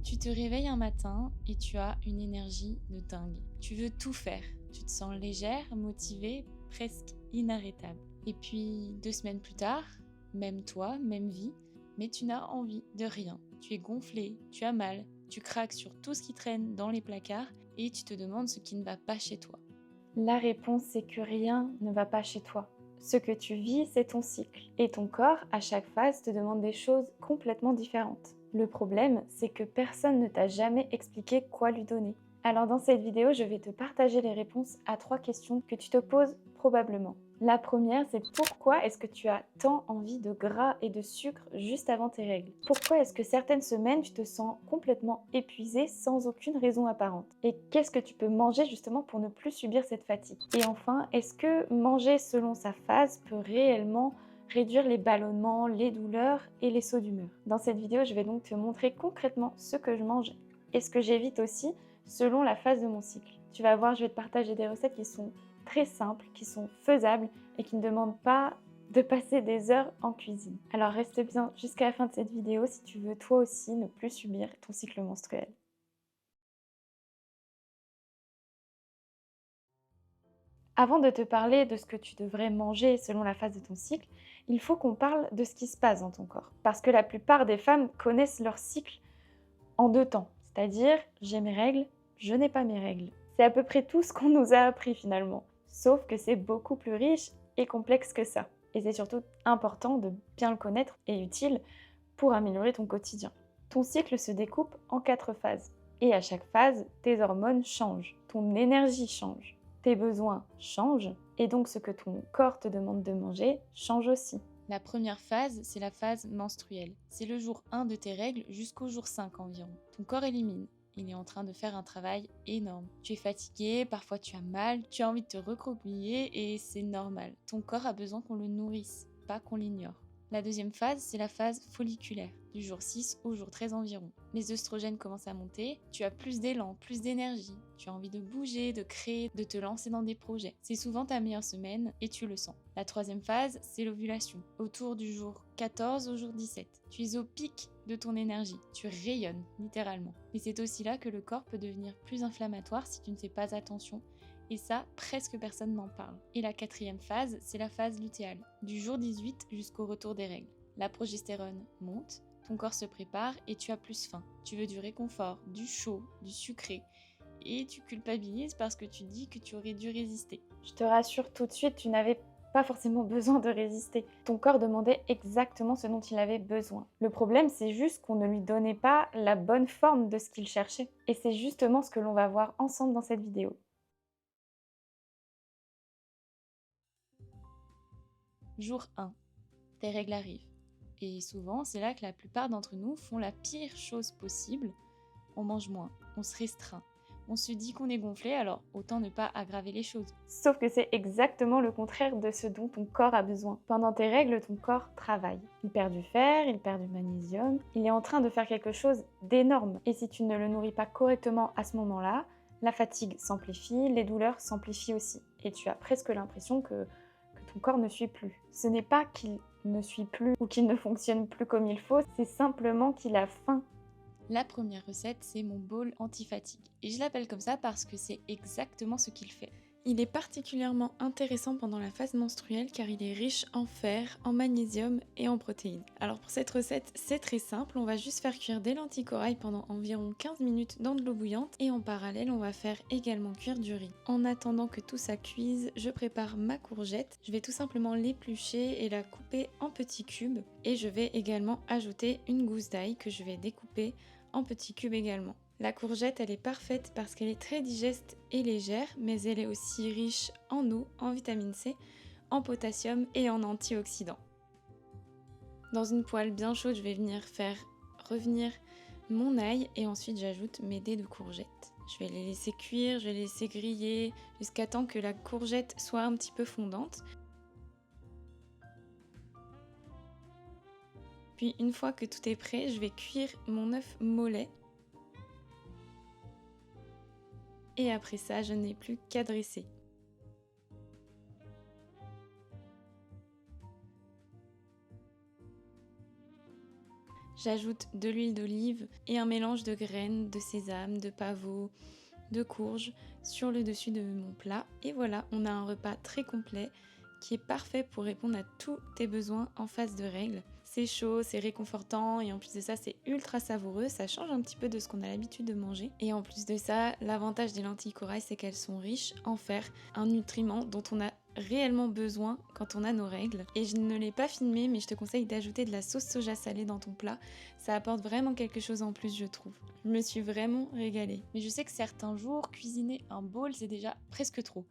Tu te réveilles un matin et tu as une énergie de dingue. Tu veux tout faire. Tu te sens légère, motivée, presque inarrêtable. Et puis 2 semaines plus tard, même toi, même vie, mais tu n'as envie de rien. Tu es gonflé, tu as mal, tu craques sur tout ce qui traîne dans les placards et tu te demandes ce qui ne va pas chez toi. La réponse, c'est que rien ne va pas chez toi. Ce que tu vis, c'est ton cycle. Et ton corps, à chaque phase, te demande des choses complètement différentes. Le problème, c'est que personne ne t'a jamais expliqué quoi lui donner. Alors dans cette vidéo, je vais te partager les réponses à 3 questions que tu te poses probablement. La première, c'est pourquoi est-ce que tu as tant envie de gras et de sucre juste avant tes règles? Pourquoi est-ce que certaines semaines, tu te sens complètement épuisé sans aucune raison apparente? Et qu'est-ce que tu peux manger justement pour ne plus subir cette fatigue? Et enfin, est-ce que manger selon sa phase peut réellement réduire les ballonnements, les douleurs et les sauts d'humeur? Dans cette vidéo, je vais donc te montrer concrètement ce que je mange et ce que j'évite aussi selon la phase de mon cycle. Tu vas voir, je vais te partager des recettes qui sont très simples, qui sont faisables et qui ne demandent pas de passer des heures en cuisine. Alors reste bien jusqu'à la fin de cette vidéo si tu veux toi aussi ne plus subir ton cycle menstruel. Avant de te parler de ce que tu devrais manger selon la phase de ton cycle, il faut qu'on parle de ce qui se passe dans ton corps. Parce que la plupart des femmes connaissent leur cycle en 2 temps, c'est-à-dire j'ai mes règles, je n'ai pas mes règles. C'est à peu près tout ce qu'on nous a appris finalement, sauf que c'est beaucoup plus riche et complexe que ça. Et c'est surtout important de bien le connaître et utile pour améliorer ton quotidien. Ton cycle se découpe en 4 phases. Et à chaque phase, tes hormones changent, ton énergie change, tes besoins changent, et donc ce que ton corps te demande de manger change aussi. La première phase, c'est la phase menstruelle. C'est le jour 1 de tes règles jusqu'au jour 5 environ. Ton corps élimine. Il est en train de faire un travail énorme. Tu es fatigué, parfois tu as mal, tu as envie de te recroqueviller et c'est normal. Ton corps a besoin qu'on le nourrisse, pas qu'on l'ignore. La deuxième phase, c'est la phase folliculaire, du jour 6 au jour 13 environ. Les œstrogènes commencent à monter, tu as plus d'élan, plus d'énergie, tu as envie de bouger, de créer, de te lancer dans des projets. C'est souvent ta meilleure semaine et tu le sens. La troisième phase, c'est l'ovulation, autour du jour 14 au jour 17. Tu es au pic de ton énergie, tu rayonnes littéralement. Mais c'est aussi là que le corps peut devenir plus inflammatoire si tu ne fais pas attention. Et ça, presque personne n'en parle. Et la quatrième phase, c'est la phase lutéale, du jour 18 jusqu'au retour des règles. La progestérone monte, ton corps se prépare et tu as plus faim. Tu veux du réconfort, du chaud, du sucré. Et tu culpabilises parce que tu dis que tu aurais dû résister. Je te rassure tout de suite, tu n'avais pas forcément besoin de résister. Ton corps demandait exactement ce dont il avait besoin. Le problème, c'est juste qu'on ne lui donnait pas la bonne forme de ce qu'il cherchait. Et c'est justement ce que l'on va voir ensemble dans cette vidéo. Jour 1. Tes règles arrivent. Et souvent, c'est là que la plupart d'entre nous font la pire chose possible. On mange moins, on se restreint. On se dit qu'on est gonflé, alors autant ne pas aggraver les choses. Sauf que c'est exactement le contraire de ce dont ton corps a besoin. Pendant tes règles, ton corps travaille. Il perd du fer, il perd du magnésium, il est en train de faire quelque chose d'énorme. Et si tu ne le nourris pas correctement à ce moment-là, la fatigue s'amplifie, les douleurs s'amplifient aussi. Et tu as presque l'impression que ton corps ne suit plus. Ce n'est pas qu'il ne suit plus ou qu'il ne fonctionne plus comme il faut, c'est simplement qu'il a faim. La première recette, c'est mon bol anti-fatigue. Et je l'appelle comme ça parce que c'est exactement ce qu'il fait. Il est particulièrement intéressant pendant la phase menstruelle car il est riche en fer, en magnésium et en protéines. Alors pour cette recette, c'est très simple, on va juste faire cuire des lentilles corail pendant environ 15 minutes dans de l'eau bouillante et en parallèle, on va faire également cuire du riz. En attendant que tout ça cuise, je prépare ma courgette. Je vais tout simplement l'éplucher et la couper en petits cubes et je vais également ajouter une gousse d'ail que je vais découper en petits cubes également. La courgette, elle est parfaite parce qu'elle est très digeste et légère, mais elle est aussi riche en eau, en vitamine C, en potassium et en antioxydants. Dans une poêle bien chaude, je vais venir faire revenir mon ail et ensuite j'ajoute mes dés de courgette. Je vais les laisser cuire, je vais les laisser griller jusqu'à temps que la courgette soit un petit peu fondante. Puis une fois que tout est prêt, je vais cuire mon œuf mollet. Et après ça, je n'ai plus qu'à dresser. J'ajoute de l'huile d'olive et un mélange de graines, de sésame, de pavot, de courge sur le dessus de mon plat. Et voilà, on a un repas très complet qui est parfait pour répondre à tous tes besoins en phase de règles. C'est chaud, c'est réconfortant et en plus de ça, c'est ultra savoureux. Ça change un petit peu de ce qu'on a l'habitude de manger. Et en plus de ça, l'avantage des lentilles corail, c'est qu'elles sont riches en fer, un nutriment dont on a réellement besoin quand on a nos règles. Et je ne l'ai pas filmé, mais je te conseille d'ajouter de la sauce soja salée dans ton plat. Ça apporte vraiment quelque chose en plus, je trouve. Je me suis vraiment régalée. Mais je sais que certains jours, cuisiner un bowl, c'est déjà presque trop.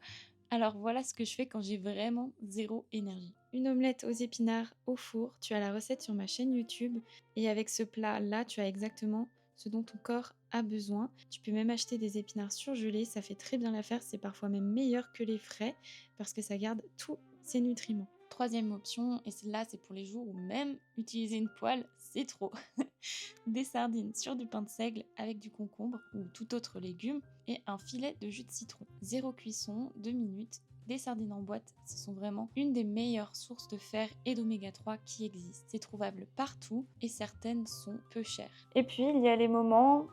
Alors voilà ce que je fais quand j'ai vraiment zéro énergie. Une omelette aux épinards au four, tu as la recette sur ma chaîne YouTube et avec ce plat-là, tu as exactement ce dont ton corps a besoin. Tu peux même acheter des épinards surgelés, ça fait très bien l'affaire, c'est parfois même meilleur que les frais parce que ça garde tous ses nutriments. Troisième option, et celle-là c'est pour les jours où même utiliser une poêle, c'est trop. Des sardines sur du pain de seigle avec du concombre ou tout autre légume et un filet de jus de citron. Zéro cuisson, 2 minutes. Des sardines en boîte, ce sont vraiment une des meilleures sources de fer et d'oméga 3 qui existent. C'est trouvable partout et certaines sont peu chères. Et puis, il y a les moments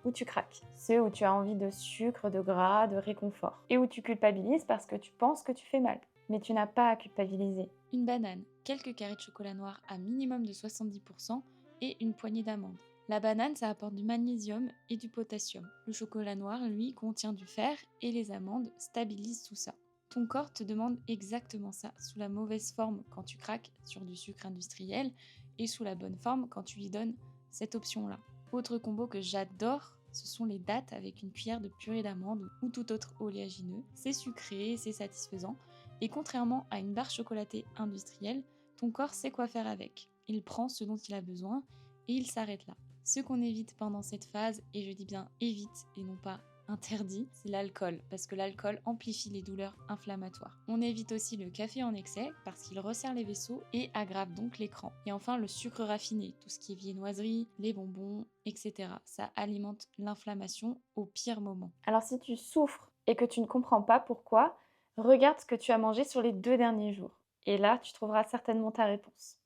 où tu craques. Ceux où tu as envie de sucre, de gras, de réconfort. Et où tu culpabilises parce que tu penses que tu fais mal. Mais tu n'as pas à culpabiliser. Une banane, quelques carrés de chocolat noir à minimum de 70% et une poignée d'amandes. La banane, ça apporte du magnésium et du potassium. Le chocolat noir, lui, contient du fer et les amandes stabilisent tout ça. Ton corps te demande exactement ça, sous la mauvaise forme quand tu craques sur du sucre industriel et sous la bonne forme quand tu lui donnes cette option-là. Autre combo que j'adore, ce sont les dattes avec une cuillère de purée d'amandes ou tout autre oléagineux. C'est sucré, c'est satisfaisant et contrairement à une barre chocolatée industrielle, ton corps sait quoi faire avec. Il prend ce dont il a besoin et il s'arrête là. Ce qu'on évite pendant cette phase, et je dis bien évite et non pas interdit, c'est l'alcool, parce que l'alcool amplifie les douleurs inflammatoires. On évite aussi le café en excès, parce qu'il resserre les vaisseaux et aggrave donc l'écran. Et enfin le sucre raffiné, tout ce qui est viennoiserie, les bonbons, etc. Ça alimente l'inflammation au pire moment. Alors si tu souffres et que tu ne comprends pas pourquoi, regarde ce que tu as mangé sur les 2 derniers jours. Et là, tu trouveras certainement ta réponse.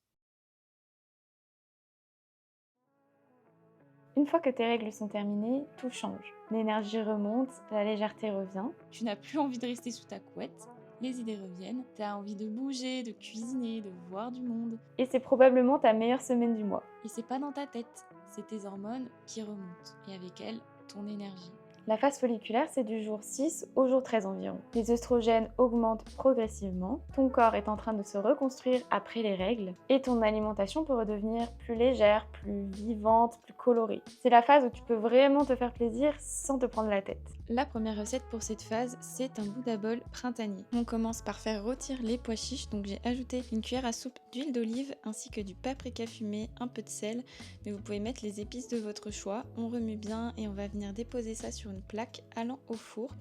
Une fois que tes règles sont terminées, tout change. L'énergie remonte, la légèreté revient. Tu n'as plus envie de rester sous ta couette, les idées reviennent, tu as envie de bouger, de cuisiner, de voir du monde. Et c'est probablement ta meilleure semaine du mois. Et c'est pas dans ta tête, c'est tes hormones qui remontent, et avec elles, ton énergie. La phase folliculaire, c'est du jour 6 au jour 13 environ. Les œstrogènes augmentent progressivement, ton corps est en train de se reconstruire après les règles, et ton alimentation peut redevenir plus légère, plus vivante, plus colorée. C'est la phase où tu peux vraiment te faire plaisir sans te prendre la tête. La première recette pour cette phase, c'est un Bouddha bol printanier. On commence par faire rôtir les pois chiches, donc j'ai ajouté une cuillère à soupe d'huile d'olive ainsi que du paprika fumé, un peu de sel, mais vous pouvez mettre les épices de votre choix. On remue bien et on va venir déposer ça sur une plaque allant au four.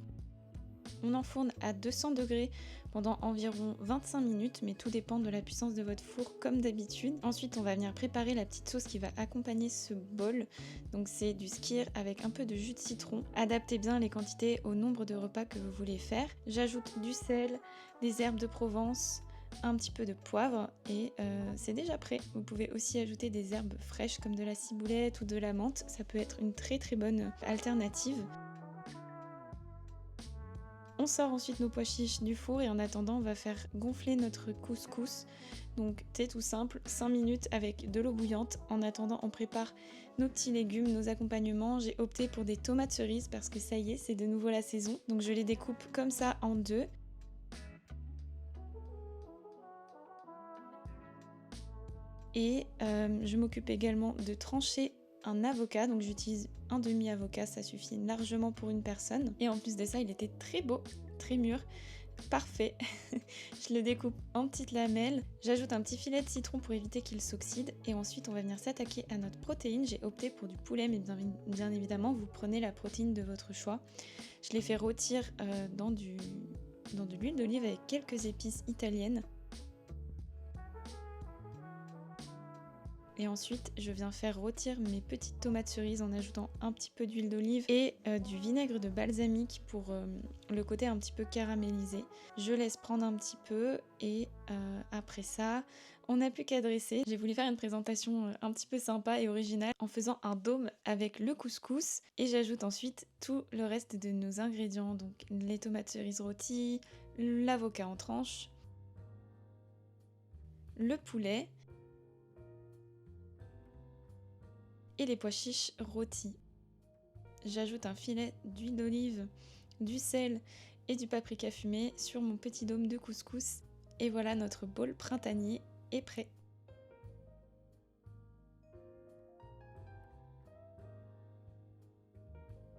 On enfourne à 200 degrés pendant environ 25 minutes, mais tout dépend de la puissance de votre four comme d'habitude. Ensuite, on va venir préparer la petite sauce qui va accompagner ce bol. Donc c'est du skyr avec un peu de jus de citron. Adaptez bien les quantités au nombre de repas que vous voulez faire. J'ajoute du sel, des herbes de Provence, un petit peu de poivre et c'est déjà prêt. Vous pouvez aussi ajouter des herbes fraîches comme de la ciboulette ou de la menthe. Ça peut être une très très bonne alternative. On sort ensuite nos pois chiches du four et en attendant on va faire gonfler notre couscous. Donc c'est tout simple, 5 minutes avec de l'eau bouillante. En attendant on prépare nos petits légumes, nos accompagnements. J'ai opté pour des tomates cerises parce que ça y est, c'est de nouveau la saison. Donc je les découpe comme ça en deux. Et je m'occupe également de trancher un avocat, donc j'utilise un demi-avocat, ça suffit largement pour une personne. Et en plus de ça, il était très beau, très mûr, parfait. Je le découpe en petites lamelles, j'ajoute un petit filet de citron pour éviter qu'il s'oxyde et ensuite on va venir s'attaquer à notre protéine. J'ai opté pour du poulet, mais bien évidemment vous prenez la protéine de votre choix. Je l'ai fait rôtir dans de l'huile d'olive avec quelques épices italiennes. Et ensuite, je viens faire rôtir mes petites tomates cerises en ajoutant un petit peu d'huile d'olive et du vinaigre de balsamique pour le côté un petit peu caramélisé. Je laisse prendre un petit peu et après ça, on n'a plus qu'à dresser. J'ai voulu faire une présentation un petit peu sympa et originale en faisant un dôme avec le couscous et j'ajoute ensuite tout le reste de nos ingrédients, donc les tomates cerises rôties, l'avocat en tranches, le poulet et les pois chiches rôtis. J'ajoute un filet d'huile d'olive, du sel et du paprika fumé sur mon petit dôme de couscous. Et voilà, notre bowl printanier est prêt.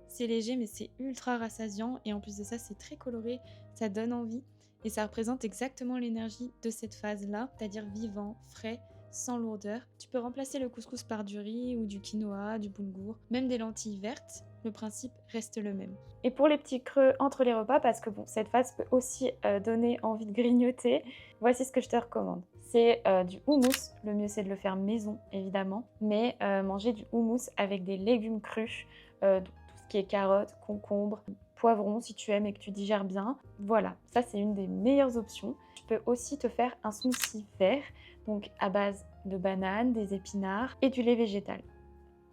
C'est léger mais c'est ultra rassasiant et en plus de ça c'est très coloré, ça donne envie et ça représente exactement l'énergie de cette phase-là, c'est-à-dire vivant, frais, sans lourdeur. Tu peux remplacer le couscous par du riz ou du quinoa, du boulgour, même des lentilles vertes, le principe reste le même. Et pour les petits creux entre les repas, parce que bon, cette phase peut aussi donner envie de grignoter, voici ce que je te recommande. C'est du houmous, le mieux c'est de le faire maison évidemment, mais manger du houmous avec des légumes crus, tout ce qui est carottes, concombres, poivrons si tu aimes et que tu digères bien. Voilà, ça c'est une des meilleures options. Tu peux aussi te faire un smoothie vert, donc à base de bananes, des épinards et du lait végétal.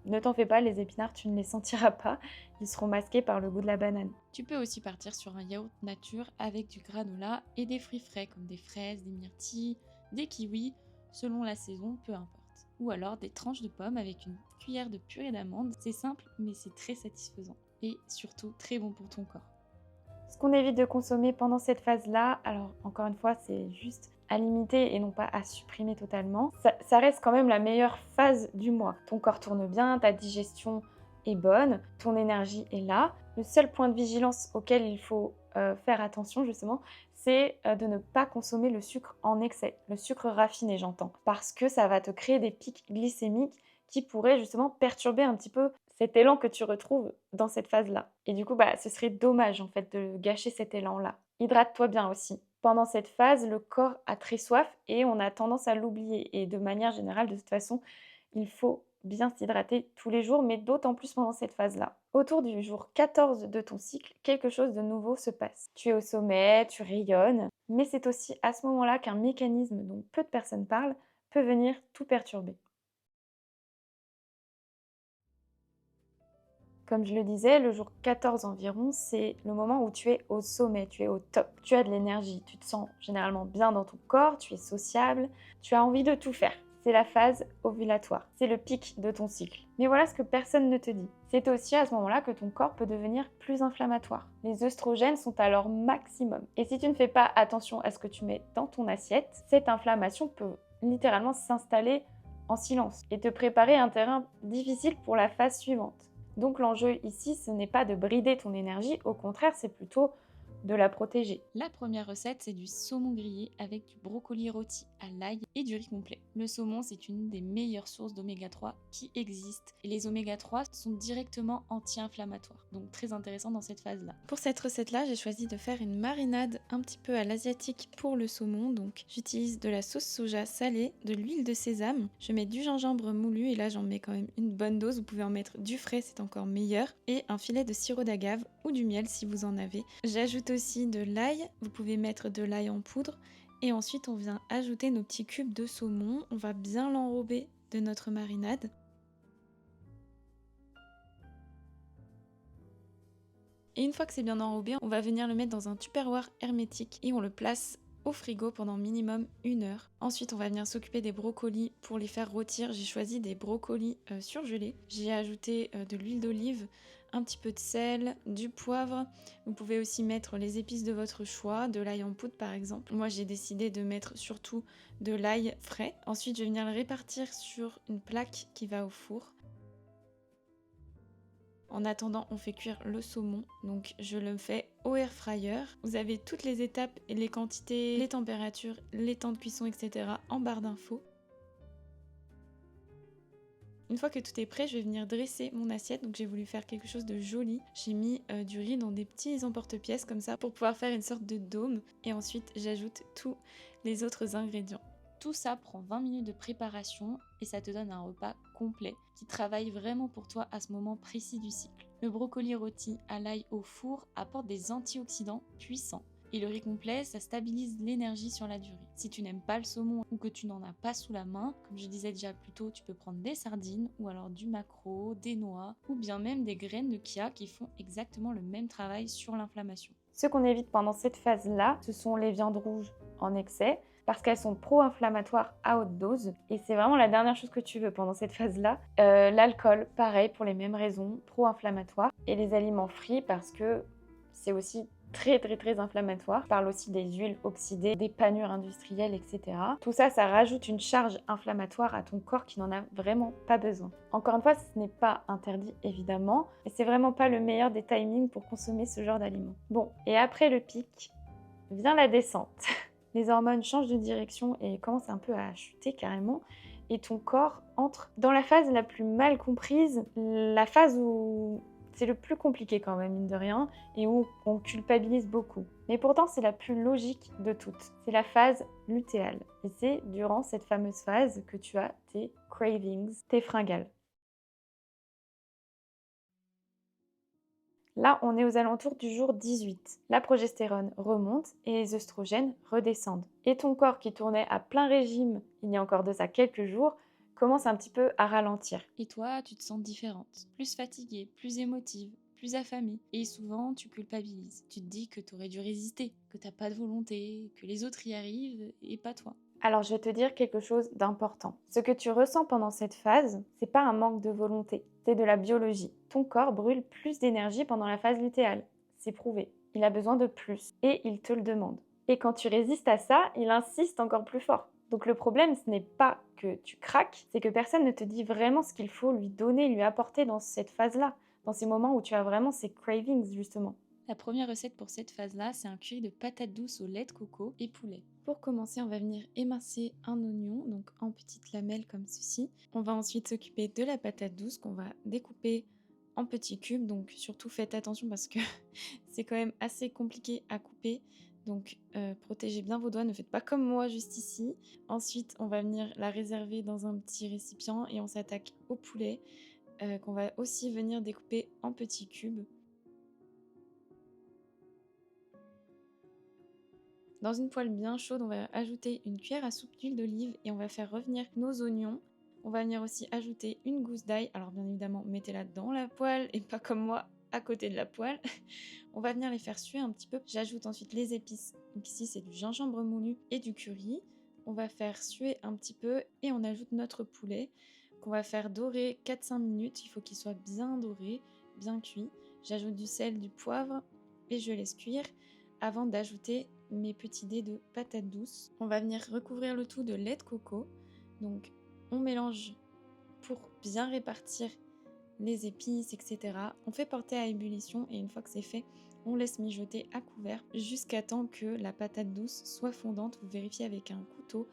Ne t'en fais pas, les épinards, tu ne les sentiras pas, ils seront masqués par le goût de la banane. Tu peux aussi partir sur un yaourt nature avec du granola et des fruits frais comme des fraises, des myrtilles, des kiwis, selon la saison, peu importe. Ou alors des tranches de pommes avec une cuillère de purée d'amandes. C'est simple mais c'est très satisfaisant et surtout très bon pour ton corps. Ce qu'on évite de consommer pendant cette phase-là, alors encore une fois, c'est juste à limiter et non pas à supprimer totalement. Ça reste quand même la meilleure phase du mois. Ton corps tourne bien, ta digestion est bonne, ton énergie est là. Le seul point de vigilance auquel il faut faire attention justement, c'est de ne pas consommer le sucre en excès, le sucre raffiné j'entends, parce que ça va te créer des pics glycémiques qui pourraient justement perturber un petit peu cet élan que tu retrouves dans cette phase-là. Et du coup, ce serait dommage en fait de gâcher cet élan-là. Hydrate-toi bien aussi. Pendant cette phase, le corps a très soif et on a tendance à l'oublier. Et de manière générale, de toute façon, il faut bien s'hydrater tous les jours, mais d'autant plus pendant cette phase-là. Autour du jour 14 de ton cycle, quelque chose de nouveau se passe. Tu es au sommet, tu rayonnes, mais c'est aussi à ce moment-là qu'un mécanisme dont peu de personnes parlent peut venir tout perturber. Comme je le disais, le jour 14 environ, c'est le moment où tu es au sommet, tu es au top. Tu as de l'énergie, tu te sens généralement bien dans ton corps, tu es sociable, tu as envie de tout faire. C'est la phase ovulatoire, c'est le pic de ton cycle. Mais voilà ce que personne ne te dit. C'est aussi à ce moment-là que ton corps peut devenir plus inflammatoire. Les œstrogènes sont à leur maximum. Et si tu ne fais pas attention à ce que tu mets dans ton assiette, cette inflammation peut littéralement s'installer en silence et te préparer un terrain difficile pour la phase suivante. Donc l'enjeu ici, ce n'est pas de brider ton énergie, au contraire, c'est plutôt de la protéger. La première recette, c'est du saumon grillé avec du brocoli rôti à l'ail et du riz complet. Le saumon, c'est une des meilleures sources d'oméga 3 qui existent. Et les oméga 3 sont directement anti-inflammatoires, donc très intéressant dans cette phase-là. Pour cette recette-là, j'ai choisi de faire une marinade un petit peu à l'asiatique pour le saumon. Donc j'utilise de la sauce soja salée, de l'huile de sésame, je mets du gingembre moulu et là j'en mets quand même une bonne dose. Vous pouvez en mettre du frais, c'est encore meilleur, et un filet de sirop d'agave ou du miel si vous en avez. J'ajoute aussi de l'ail, vous pouvez mettre de l'ail en poudre et ensuite on vient ajouter nos petits cubes de saumon, on va bien l'enrober de notre marinade. Et une fois que c'est bien enrobé, on va venir le mettre dans un tupperware hermétique et on le place au frigo pendant minimum 1 heure. Ensuite, on va venir s'occuper des brocolis pour les faire rôtir. J'ai choisi des brocolis surgelés. J'ai ajouté de l'huile d'olive, un petit peu de sel, du poivre. Vous pouvez aussi mettre les épices de votre choix, de l'ail en poudre par exemple. Moi, j'ai décidé de mettre surtout de l'ail frais. Ensuite, je vais venir le répartir sur une plaque qui va au four. En attendant, on fait cuire le saumon, donc je le fais au air fryer. Vous avez toutes les étapes, les quantités, les températures, les temps de cuisson, etc. en barre d'infos. Une fois que tout est prêt, je vais venir dresser mon assiette, donc j'ai voulu faire quelque chose de joli. J'ai mis du riz dans des petits emporte-pièces comme ça pour pouvoir faire une sorte de dôme. Et ensuite, j'ajoute tous les autres ingrédients. Tout ça prend 20 minutes de préparation et ça te donne un repas complet qui travaille vraiment pour toi à ce moment précis du cycle. Le brocoli rôti à l'ail au four apporte des antioxydants puissants. Et le riz complet, ça stabilise l'énergie sur la durée. Si tu n'aimes pas le saumon ou que tu n'en as pas sous la main, comme je disais déjà plus tôt, tu peux prendre des sardines ou alors du maquereau, des noix ou bien même des graines de chia qui font exactement le même travail sur l'inflammation. Ce qu'on évite pendant cette phase-là, ce sont les viandes rouges en excès parce qu'elles sont pro-inflammatoires à haute dose et c'est vraiment la dernière chose que tu veux pendant cette phase-là. L'alcool, pareil, pour les mêmes raisons, pro-inflammatoire, et les aliments frits parce que c'est aussi très inflammatoire. Je parle aussi des huiles oxydées, des panures industrielles, etc. Tout ça, ça rajoute une charge inflammatoire à ton corps qui n'en a vraiment pas besoin. Encore une fois, ce n'est pas interdit évidemment, mais c'est vraiment pas le meilleur des timings pour consommer ce genre d'aliments. Bon, et après le pic, vient la descente. Les hormones changent de direction et commencent un peu à chuter carrément. Et ton corps entre dans la phase la plus mal comprise, la phase où c'est le plus compliqué quand même, mine de rien, et où on culpabilise beaucoup. Mais pourtant, c'est la plus logique de toutes. C'est la phase lutéale. Et c'est durant cette fameuse phase que tu as tes cravings, tes fringales. Là, on est aux alentours du jour 18. La progestérone remonte et les œstrogènes redescendent. Et ton corps qui tournait à plein régime il y a encore de ça quelques jours, commence un petit peu à ralentir. Et toi, tu te sens différente, plus fatiguée, plus émotive, plus affamée. Et souvent, tu culpabilises. Tu te dis que t'aurais dû résister, que t'as pas de volonté, que les autres y arrivent et pas toi. Alors, je vais te dire quelque chose d'important. Ce que tu ressens pendant cette phase, c'est pas un manque de volonté, c'est de la biologie. Ton corps brûle plus d'énergie pendant la phase lutéale. C'est prouvé. Il a besoin de plus et il te le demande. Et quand tu résistes à ça, il insiste encore plus fort. Donc le problème, ce n'est pas que tu craques, c'est que personne ne te dit vraiment ce qu'il faut lui donner, lui apporter dans cette phase-là, dans ces moments où tu as vraiment ces cravings justement. La première recette pour cette phase-là, c'est un curry de patates douces au lait de coco et poulet. Pour commencer, on va venir émincer un oignon, donc en petites lamelles comme ceci. On va ensuite s'occuper de la patate douce qu'on va découper en petits cubes, donc surtout faites attention parce que c'est quand même assez compliqué à couper. Donc protégez bien vos doigts, ne faites pas comme moi juste ici. Ensuite, on va venir la réserver dans un petit récipient et on s'attaque au poulet qu'on va aussi venir découper en petits cubes. Dans une poêle bien chaude, on va ajouter une cuillère à soupe d'huile d'olive et on va faire revenir nos oignons. On va venir aussi ajouter une gousse d'ail. Alors bien évidemment, mettez-la dans la poêle et pas comme moi à côté de la poêle. On va venir les faire suer un petit peu. J'ajoute ensuite les épices. Donc ici, c'est du gingembre moulu et du curry. On va faire suer un petit peu et on ajoute notre poulet qu'on va faire dorer 4-5 minutes. Il faut qu'il soit bien doré, bien cuit. J'ajoute du sel, du poivre et je laisse cuire avant d'ajouter mes petits dés de patates douces. On va venir recouvrir le tout de lait de coco. Donc on mélange pour bien répartir les épices, etc. On fait porter à ébullition et une fois que c'est fait, on laisse mijoter à couvert jusqu'à temps que la patate douce soit fondante. Vous vérifiez avec un couteau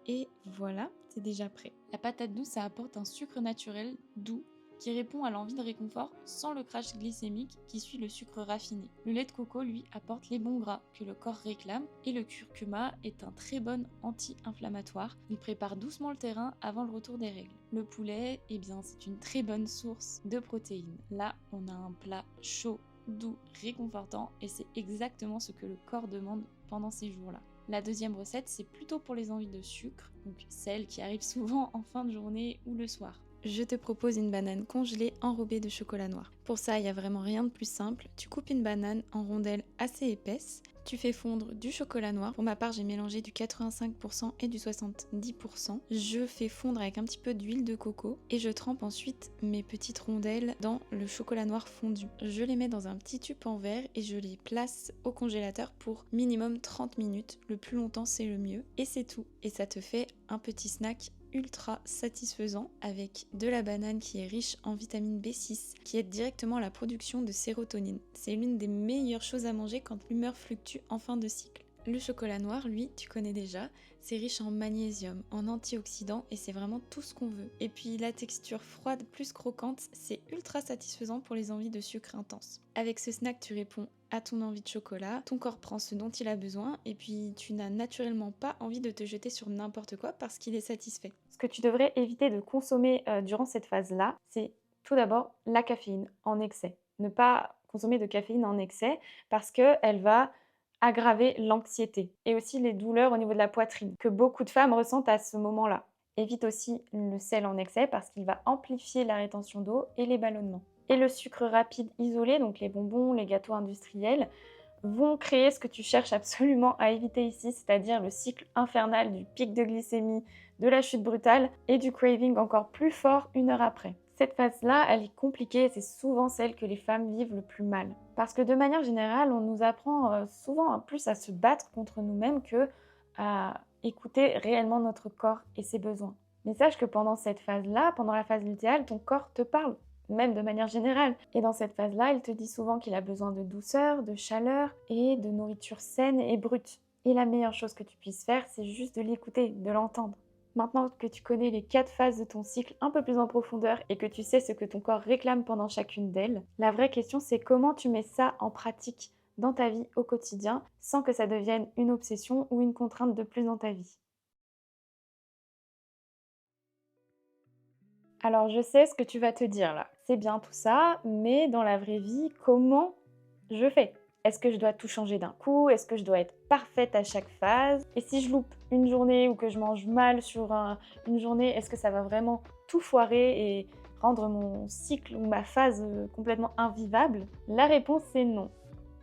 et voilà, c'est déjà prêt. La patate douce, ça apporte un sucre naturel doux qui répond à l'envie de réconfort sans le crash glycémique qui suit le sucre raffiné. Le lait de coco, lui, apporte les bons gras que le corps réclame et le curcuma est un très bon anti-inflammatoire. Il prépare doucement le terrain avant le retour des règles. Le poulet, eh bien, c'est une très bonne source de protéines. Là, on a un plat chaud, doux, réconfortant et c'est exactement ce que le corps demande pendant ces jours-là. La deuxième recette, c'est plutôt pour les envies de sucre, donc celle qui arrive souvent en fin de journée ou le soir. Je te propose une banane congelée enrobée de chocolat noir. Pour ça, il n'y a vraiment rien de plus simple. Tu coupes une banane en rondelles assez épaisses. Tu fais fondre du chocolat noir. Pour ma part, j'ai mélangé du 85% et du 70%. Je fais fondre avec un petit peu d'huile de coco et je trempe ensuite mes petites rondelles dans le chocolat noir fondu. Je les mets dans un petit tube en verre et je les place au congélateur pour minimum 30 minutes. Le plus longtemps, c'est le mieux. Et c'est tout. Et ça te fait un petit snack ultra satisfaisant avec de la banane qui est riche en vitamine B6 qui aide directement à la production de sérotonine. C'est l'une des meilleures choses à manger quand l'humeur fluctue en fin de cycle. Le chocolat noir, lui, tu connais déjà, c'est riche en magnésium, en antioxydants et c'est vraiment tout ce qu'on veut. Et puis la texture froide plus croquante, c'est ultra satisfaisant pour les envies de sucre intense. Avec ce snack, tu réponds à ton envie de chocolat, ton corps prend ce dont il a besoin et puis tu n'as naturellement pas envie de te jeter sur n'importe quoi parce qu'il est satisfait. Ce que tu devrais éviter de consommer durant cette phase-là, c'est tout d'abord la caféine en excès. Ne pas consommer de caféine en excès parce qu'elle va aggraver l'anxiété et aussi les douleurs au niveau de la poitrine que beaucoup de femmes ressentent à ce moment-là. Évite aussi le sel en excès parce qu'il va amplifier la rétention d'eau et les ballonnements. Et le sucre rapide isolé, donc les bonbons, les gâteaux industriels, vont créer ce que tu cherches absolument à éviter ici, c'est-à-dire le cycle infernal du pic de glycémie, de la chute brutale et du craving encore plus fort une heure après. Cette phase-là, elle est compliquée et c'est souvent celle que les femmes vivent le plus mal. Parce que de manière générale, on nous apprend souvent plus à se battre contre nous-mêmes que à écouter réellement notre corps et ses besoins. Mais sache que pendant cette phase-là, pendant la phase lutéale, ton corps te parle, même de manière générale. Et dans cette phase-là, il te dit souvent qu'il a besoin de douceur, de chaleur et de nourriture saine et brute. Et la meilleure chose que tu puisses faire, c'est juste de l'écouter, de l'entendre. Maintenant que tu connais les 4 phases de ton cycle un peu plus en profondeur et que tu sais ce que ton corps réclame pendant chacune d'elles, la vraie question c'est comment tu mets ça en pratique dans ta vie au quotidien sans que ça devienne une obsession ou une contrainte de plus dans ta vie. Alors je sais ce que tu vas te dire là. C'est bien tout ça, mais dans la vraie vie, comment je fais? Est-ce que je dois tout changer d'un coup? Est-ce que je dois être parfaite à chaque phase? Et si je loupe une journée ou que je mange mal sur une journée, est-ce que ça va vraiment tout foirer et rendre mon cycle ou ma phase complètement invivable? La réponse est non.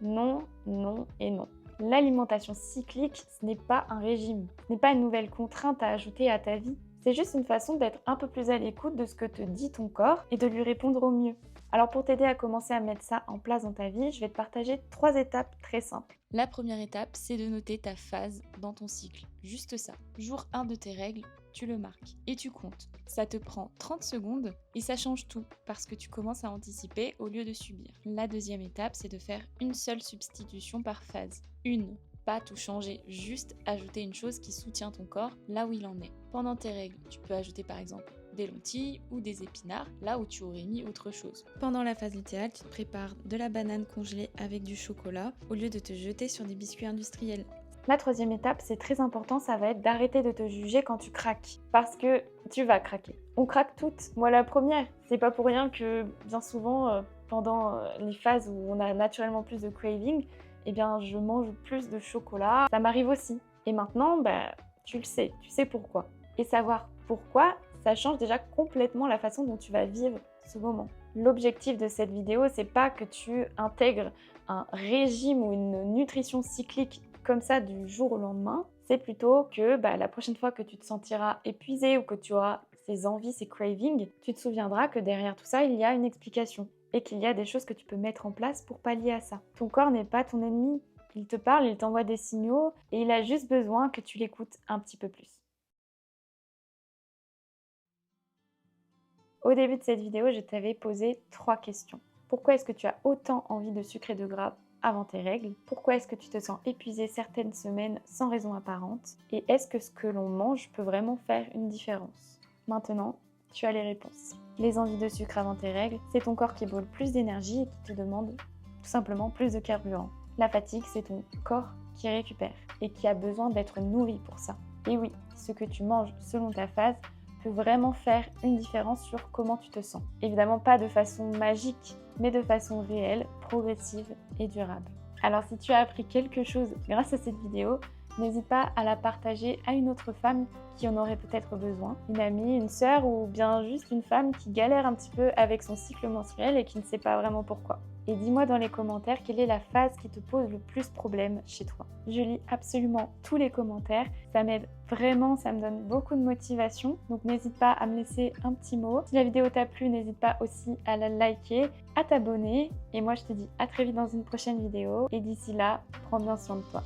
Non, non et non. L'alimentation cyclique, ce n'est pas un régime. Ce n'est pas une nouvelle contrainte à ajouter à ta vie. C'est juste une façon d'être un peu plus à l'écoute de ce que te dit ton corps et de lui répondre au mieux. Alors pour t'aider à commencer à mettre ça en place dans ta vie, je vais te partager 3 étapes très simples. La première étape, c'est de noter ta phase dans ton cycle. Juste ça. Jour 1 de tes règles, tu le marques et tu comptes. Ça te prend 30 secondes et ça change tout parce que tu commences à anticiper au lieu de subir. La deuxième étape, c'est de faire une seule substitution par phase. Une. Pas tout changer, juste ajouter une chose qui soutient ton corps là où il en est. Pendant tes règles, tu peux ajouter par exemple des lentilles ou des épinards là où tu aurais mis autre chose. Pendant la phase lutéale, tu te prépares de la banane congelée avec du chocolat au lieu de te jeter sur des biscuits industriels. La troisième étape, c'est très important, ça va être d'arrêter de te juger quand tu craques. Parce que tu vas craquer. On craque toutes. Moi la première. C'est pas pour rien que bien souvent, pendant les phases où on a naturellement plus de craving, eh bien je mange plus de chocolat. Ça m'arrive aussi. Et maintenant, tu sais pourquoi. Et savoir pourquoi, ça change déjà complètement la façon dont tu vas vivre ce moment. L'objectif de cette vidéo, c'est pas que tu intègres un régime ou une nutrition cyclique comme ça du jour au lendemain. C'est plutôt que la prochaine fois que tu te sentiras épuisé ou que tu auras ces envies, ces cravings, tu te souviendras que derrière tout ça, il y a une explication et qu'il y a des choses que tu peux mettre en place pour pallier à ça. Ton corps n'est pas ton ennemi. Il te parle, il t'envoie des signaux et il a juste besoin que tu l'écoutes un petit peu plus. Au début de cette vidéo, je t'avais posé 3 questions. Pourquoi est-ce que tu as autant envie de sucre et de gras avant tes règles? Pourquoi est-ce que tu te sens épuisé certaines semaines sans raison apparente? Et est-ce que ce que l'on mange peut vraiment faire une différence? Maintenant, tu as les réponses. Les envies de sucre avant tes règles, c'est ton corps qui brûle plus d'énergie et qui te demande tout simplement plus de carburant. La fatigue, c'est ton corps qui récupère et qui a besoin d'être nourri pour ça. Et oui, ce que tu manges selon ta phase peut vraiment faire une différence sur comment tu te sens. Évidemment pas de façon magique, mais de façon réelle, progressive et durable. Alors si tu as appris quelque chose grâce à cette vidéo, n'hésite pas à la partager à une autre femme qui en aurait peut-être besoin, une amie, une sœur ou bien juste une femme qui galère un petit peu avec son cycle menstruel et qui ne sait pas vraiment pourquoi. Et dis-moi dans les commentaires quelle est la phase qui te pose le plus problème chez toi. Je lis absolument tous les commentaires, ça m'aide vraiment, ça me donne beaucoup de motivation. Donc n'hésite pas à me laisser un petit mot. Si la vidéo t'a plu, n'hésite pas aussi à la liker, à t'abonner. Et moi je te dis à très vite dans une prochaine vidéo. Et d'ici là, prends bien soin de toi.